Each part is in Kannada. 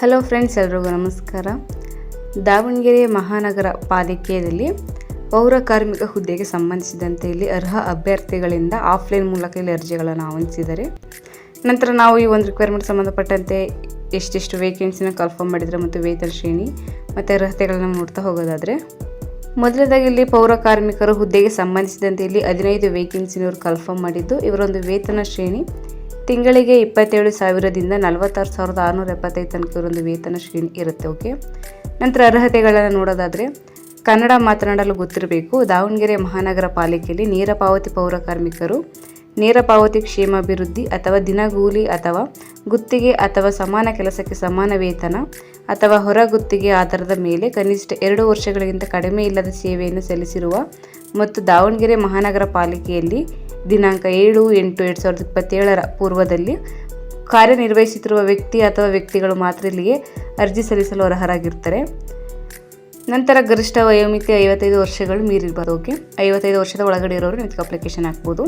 ಹಲೋ ಫ್ರೆಂಡ್ಸ್, ಎಲ್ರಿಗೂ ನಮಸ್ಕಾರ. ದಾವಣಗೆರೆ ಮಹಾನಗರ ಪಾಲಿಕೆಯಲ್ಲಿ ಪೌರ ಕಾರ್ಮಿಕ ಹುದ್ದೆಗೆ ಸಂಬಂಧಿಸಿದಂತೆ ಇಲ್ಲಿ ಅರ್ಹ ಅಭ್ಯರ್ಥಿಗಳಿಂದ ಆಫ್ಲೈನ್ ಮೂಲಕ ಇಲ್ಲಿ ಅರ್ಜಿಗಳನ್ನು ಆಹ್ವಾನಿಸಿದ್ದಾರೆ. ನಂತರ ನಾವು ಈ ಒಂದು ರಿಕ್ವೈರ್ಮೆಂಟ್ ಸಂಬಂಧಪಟ್ಟಂತೆ ಎಷ್ಟೆಷ್ಟು ವೇಕೆನ್ಸಿನ ಕನ್ಫರ್ಮ್ ಮಾಡಿದರೆ ಮತ್ತು ವೇತನ ಶ್ರೇಣಿ ಮತ್ತು ಅರ್ಹತೆಗಳನ್ನು ನೋಡ್ತಾ ಹೋಗೋದಾದರೆ, ಮೊದಲನೇದಾಗಿ ಇಲ್ಲಿ ಪೌರ ಕಾರ್ಮಿಕರು ಹುದ್ದೆಗೆ ಸಂಬಂಧಿಸಿದಂತೆ ಇಲ್ಲಿ 15 ವೇಕೆನ್ಸಿನವರು ಕನ್ಫರ್ಮ್ ಮಾಡಿದ್ದು, ಇವರೊಂದು ವೇತನ ಶ್ರೇಣಿ ತಿಂಗಳಿಗೆ 27,000ದಿಂದ 46,675 ತನಕ ಇವರೊಂದು ವೇತನ ಶ್ರೇಣಿ ಇರುತ್ತೆ. ಓಕೆ, ನಂತರ ಅರ್ಹತೆಗಳನ್ನು ನೋಡೋದಾದರೆ ಕನ್ನಡ ಮಾತನಾಡಲು ಗೊತ್ತಿರಬೇಕು. ದಾವಣಗೆರೆ ಮಹಾನಗರ ಪಾಲಿಕೆಯಲ್ಲಿ ನೇರ ಪಾವತಿ ಪೌರ ಕಾರ್ಮಿಕರು ನೇರ ಪಾವತಿ ಕ್ಷೇಮಾಭಿವೃದ್ಧಿ ಅಥವಾ ದಿನಗೂಲಿ ಅಥವಾ ಗುತ್ತಿಗೆ ಅಥವಾ ಸಮಾನ ಕೆಲಸಕ್ಕೆ ಸಮಾನ ವೇತನ ಅಥವಾ ಹೊರಗುತ್ತಿಗೆ ಆಧಾರದ ಮೇಲೆ ಕನಿಷ್ಠ 2 ವರ್ಷಗಳಿಗಿಂತ ಕಡಿಮೆ ಇಲ್ಲದ ಸೇವೆಯನ್ನು ಸಲ್ಲಿಸಿರುವ ಮತ್ತು ದಾವಣಗೆರೆ ಮಹಾನಗರ ಪಾಲಿಕೆಯಲ್ಲಿ ದಿನಾಂಕ 7/8/2027 ಪೂರ್ವದಲ್ಲಿ ಕಾರ್ಯನಿರ್ವಹಿಸುತ್ತಿರುವ ವ್ಯಕ್ತಿ ಅಥವಾ ವ್ಯಕ್ತಿಗಳು ಮಾತ್ರ ಇಲ್ಲಿಗೆ ಅರ್ಜಿ ಸಲ್ಲಿಸಲು ಅರ್ಹರಾಗಿರ್ತಾರೆ. ನಂತರ ಗರಿಷ್ಠ ವಯೋಮಿತಿ 55 ವರ್ಷಗಳು ಮೀರಿರಬಾರ್ದು. ಓಕೆ, 55 ವರ್ಷದ ಒಳಗಡೆ ಇರೋರು ಇದಕ್ಕೆ ಅಪ್ಲಿಕೇಶನ್ ಹಾಕ್ಬೋದು.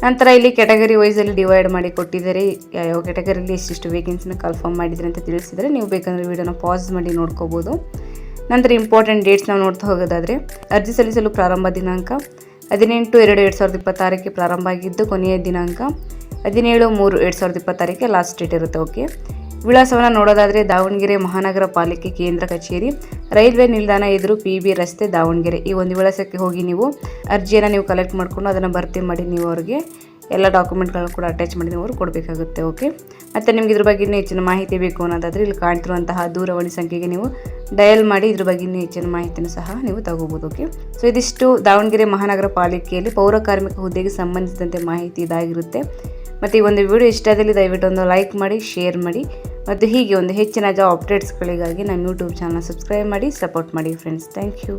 ನಂತರ ಇಲ್ಲಿ ಕ್ಯಾಟಗರಿ ವೈಸಲ್ಲಿ ಡಿವೈಡ್ ಮಾಡಿ ಕೊಟ್ಟಿದ್ದಾರೆ. ಯಾವ ಕ್ಯಾಟಗರಿಯಲ್ಲಿ ಎಷ್ಟಿಷ್ಟು ವೇಕೆನ್ಸಿನ ಕನ್ಫರ್ಮ್ ಮಾಡಿದರೆ ಅಂತ ತಿಳಿಸಿದರೆ ನೀವು ಬೇಕಂದರೆ ವಿಡಿಯೋನ ಪಾಸ್ ಮಾಡಿ ನೋಡ್ಕೋಬೋದು. ನಂತರ ಇಂಪಾರ್ಟೆಂಟ್ ಡೇಟ್ಸ್ ನಾವು ನೋಡ್ತಾ ಹೋಗೋದಾದರೆ, ಅರ್ಜಿ ಸಲ್ಲಿಸಲು ಪ್ರಾರಂಭ ದಿನಾಂಕ 18/2/2026 ಪ್ರಾರಂಭ ಆಗಿದ್ದು ಕೊನೆಯ ದಿನಾಂಕ 17/3/2026 ಲಾಸ್ಟ್ ಡೇಟ್ ಇರುತ್ತೆ. ಓಕೆ, ವಿಳಾಸವನ್ನು ನೋಡೋದಾದರೆ ದಾವಣಗೆರೆ ಮಹಾನಗರ ಪಾಲಿಕೆ ಕೇಂದ್ರ ಕಚೇರಿ, ರೈಲ್ವೆ ನಿಲ್ದಾಣ ಎದುರು PB ರಸ್ತೆ, ದಾವಣಗೆರೆ. ಈ ಒಂದು ವಿಳಾಸಕ್ಕೆ ಹೋಗಿ ನೀವು ಅರ್ಜಿಯನ್ನು ನೀವು ಕಲೆಕ್ಟ್ ಮಾಡಿಕೊಂಡು ಅದನ್ನು ಭರ್ತಿ ಮಾಡಿ ನೀವು ಅವರಿಗೆ ಎಲ್ಲ ಡಾಕ್ಯುಮೆಂಟ್ಗಳನ್ನು ಕೂಡ ಅಟ್ಯಾಚ್ ಮಾಡಿ ನೀವು ಕೊಡಬೇಕಾಗುತ್ತೆ. ಓಕೆ, ಮತ್ತು ನಿಮ್ಗೆ ಇದ್ರ ಬಗ್ಗೆ ಇನ್ನೂ ಹೆಚ್ಚಿನ ಮಾಹಿತಿ ಬೇಕು ಅನ್ನೋದಾದರೆ ಇಲ್ಲಿ ಕಾಣ್ತಿರುವಂತಹ ದೂರವಾಣಿ ಸಂಖ್ಯೆಗೆ ನೀವು ಡಯಲ್ ಮಾಡಿ ಇದ್ರ ಬಗ್ಗೆ ಇನ್ನೂ ಹೆಚ್ಚಿನ ಮಾಹಿತಿಯನ್ನು ಸಹ ನೀವು ತಗೋಬೋದು. ಓಕೆ, ಸೊ ಇದಿಷ್ಟು ದಾವಣಗೆರೆ ಮಹಾನಗರ ಪಾಲಿಕೆಯಲ್ಲಿ ಪೌರ ಕಾರ್ಮಿಕ ಹುದ್ದೆಗೆ ಸಂಬಂಧಿಸಿದಂತೆ ಮಾಹಿತಿ ಇದಾಗಿರುತ್ತೆ. ಮತ್ತು ಈ ಒಂದು ವಿಡಿಯೋ ಇಷ್ಟ ಆದಲ್ಲಿ ದಯವಿಟ್ಟು ಒಂದು ಲೈಕ್ ಮಾಡಿ, ಶೇರ್ ಮಾಡಿ ಮತ್ತು ಹೀಗೆ ಒಂದು ಹೆಚ್ಚಿನ ಜಾಬ್ ಅಪ್ಡೇಟ್ಸ್ಗಳಿಗಾಗಿ ನಮ್ಮ ಯೂಟ್ಯೂಬ್ ಚಾನಲ್ ಸಬ್ಸ್ಕ್ರೈಬ್ ಮಾಡಿ ಸಪೋರ್ಟ್ ಮಾಡಿ ಫ್ರೆಂಡ್ಸ್. Thank you.